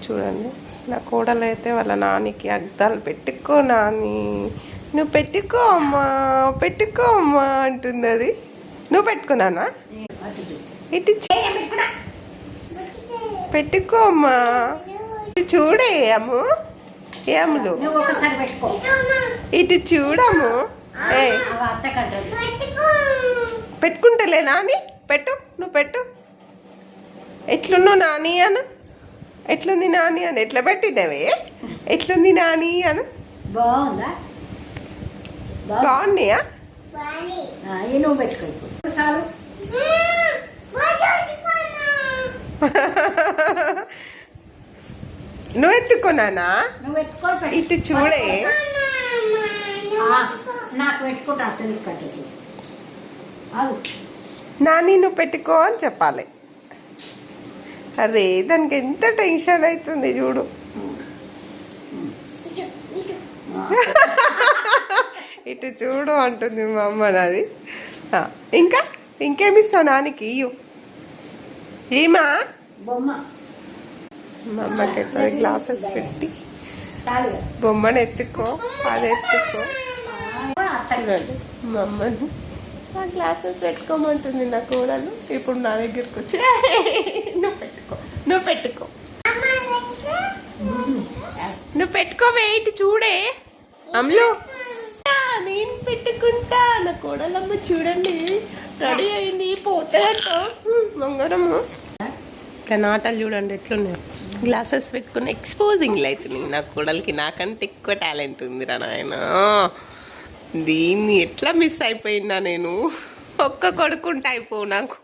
చూడండి, నా కోడలు అయితే వాళ్ళ నానికి అద్దాలు పెట్టుకో నాని, నువ్వు పెట్టుకో అమ్మా, పెట్టుకో అమ్మా అంటుంది. అది నువ్వు పెట్టుకున్నానా? ఇటు పెట్టుకో అమ్మా, చూడే అమ్ము, ఏములు ఇటు చూడము. పెట్టుకుంటలే నాని, పెట్టు, నువ్వు పెట్టు. ఎట్లున్నావు నాని అను, ఎట్లుంది నాని అని. ఎట్లా పెట్టినవే, ఎట్లుంది నాని అను. బాగున్నాయా? నువ్వు ఎత్తుకున్నానా? ఇటు చూడే. నాని నువ్వు పెట్టుకో అని చెప్పాలి. అరే దానికి ఎంత టెన్షన్ అవుతుంది చూడు. ఇటు చూడు అంటుంది మా అమ్మ నాది. ఇంకా ఇంకేమిస్తావు నానికి? ఇయ్యు. ఏమా బొమ్మ మా అమ్మకి గ్లాసెస్ పెట్టి బొమ్మను ఎత్తుకో, అది ఎత్తుకో. చూడండి మా అమ్మని ఆ గ్లాసెస్ పెట్టుకోమంటుంది నా కోడలు. ఇప్పుడు నా దగ్గరకు వచ్చి నువ్వు పెట్టుకో, నువ్వు పెట్టుకో, నువ్వు పెట్టుకోవే. ఇటు చూడే అమ్ములు, నేను పెట్టుకుంటా. నా కోడలమ్మ చూడండి రెడీ అయింది, పోతుందంట బంగారము. తన ఆటలు చూడండి ఎట్లున్నాయి. గ్లాసెస్ పెట్టుకుని ఎక్స్పోజింగ్లు అవుతుంది నా కోడలికి. నాకంటే ఎక్కువ టాలెంట్ ఉందిరా నాయన. దీన్ని ఎట్లా మిస్ అయిపోయినా నేను. ఒక్క కొడుకుంటే అయిపో నాకు.